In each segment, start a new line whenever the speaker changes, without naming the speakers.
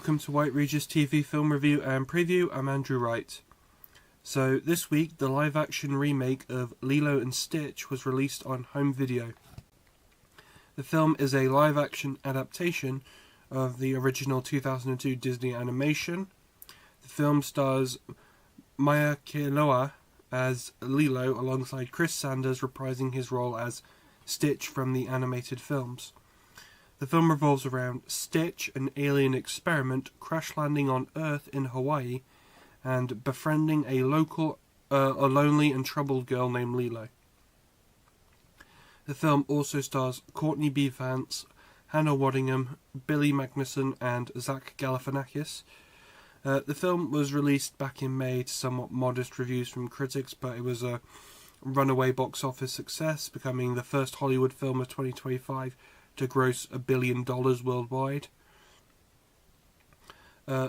welcome to White Regis TV Film Review and Preview. I'm Andrew Wright. So this week, the live-action remake of Lilo and Stitch was released on home video. The film is a live-action adaptation of the original 2002 Disney animation. The film stars Maya Kealoha as Lilo, alongside Chris Sanders reprising his role as Stitch from the animated films. The film revolves around Stitch, an alien experiment, crash landing on Earth in Hawaii, and befriending a lonely and troubled girl named Lilo. The film also stars Courtney B. Vance, Hannah Waddingham, Billy Magnuson, and Zach Galifianakis. The film was released back in May to somewhat modest reviews from critics, but it was a runaway box office success, becoming the first Hollywood film of 2025 to gross $1 billion worldwide.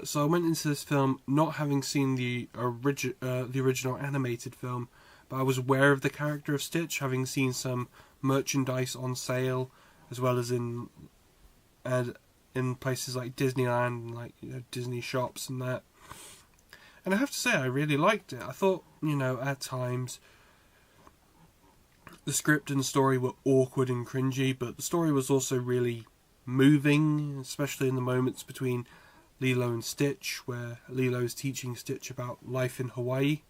So I went into this film not having seen the original animated film, but I was aware of the character of Stitch, having seen some merchandise on sale, as well as in places like Disneyland and Disney shops and that. And I have to say, I really liked it. I thought, at times the script and story were awkward and cringy, but the story was also really moving, especially in the moments between Lilo and Stitch, where Lilo is teaching Stitch about life in Hawaii.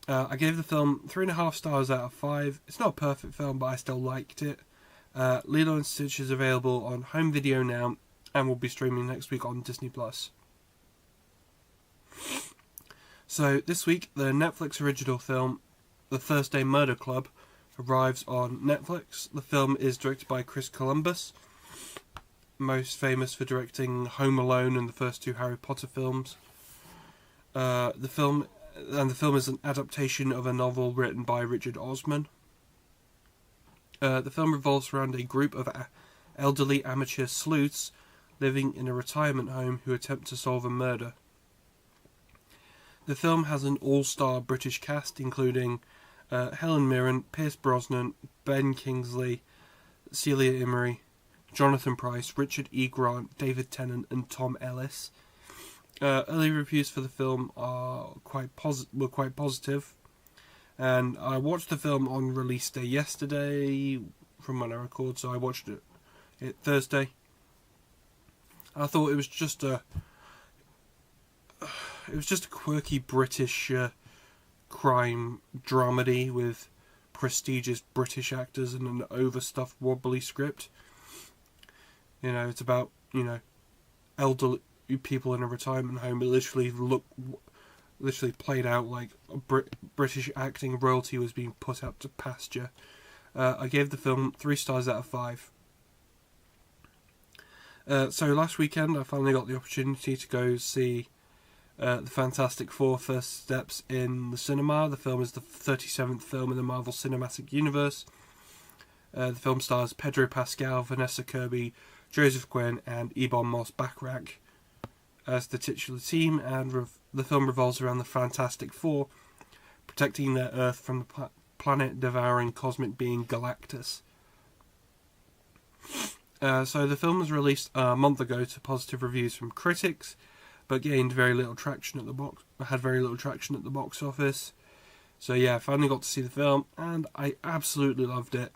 I gave the film 3.5 stars out of 5. It's not a perfect film, but I still liked it. Lilo and Stitch is available on home video now, and will be streaming next week on Disney+. So this week, the Netflix original film, The Thursday Murder Club, arrives on Netflix. The film is directed by Chris Columbus, most famous for directing Home Alone and the first 2 Harry Potter films. The film is an adaptation of a novel written by Richard Osman. The film revolves around a group of elderly amateur sleuths living in a retirement home who attempt to solve a murder. The film has an all-star British cast, including Helen Mirren, Pierce Brosnan, Ben Kingsley, Celia Imrie, Jonathan Pryce, Richard E. Grant, David Tennant, and Tom Ellis. Early reviews for the film were quite positive, and I watched the film on release day yesterday, from when I record. So I watched it Thursday. I thought it was just a quirky British crime dramedy with prestigious British actors and an overstuffed wobbly script. It's about elderly people in a retirement home. It literally played out like British acting royalty was being put out to pasture. I gave the film 3 stars out of 5. So last weekend I finally got the opportunity to go see the Fantastic Four: First Steps in the cinema. The film is the 37th film in the Marvel Cinematic Universe. The film stars Pedro Pascal, Vanessa Kirby, Joseph Quinn, and Ebon Moss-Bachrach as the titular team, and the film revolves around the Fantastic Four protecting their Earth from the planet-devouring cosmic being Galactus. So the film was released a month ago to positive reviews from critics, but gained very little traction at the box office. So yeah, I finally got to see the film, and I absolutely loved it.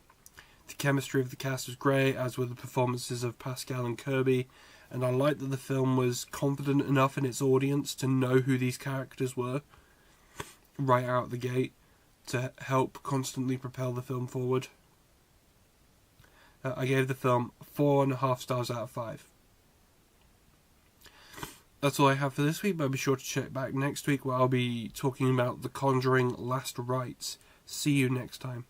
The chemistry of the cast was great, as were the performances of Pascal and Kirby, and I liked that the film was confident enough in its audience to know who these characters were right out the gate, to help constantly propel the film forward. I gave the film 4.5 stars out of 5. That's all I have for this week, but be sure to check back next week where I'll be talking about The Conjuring Last Rites. See you next time.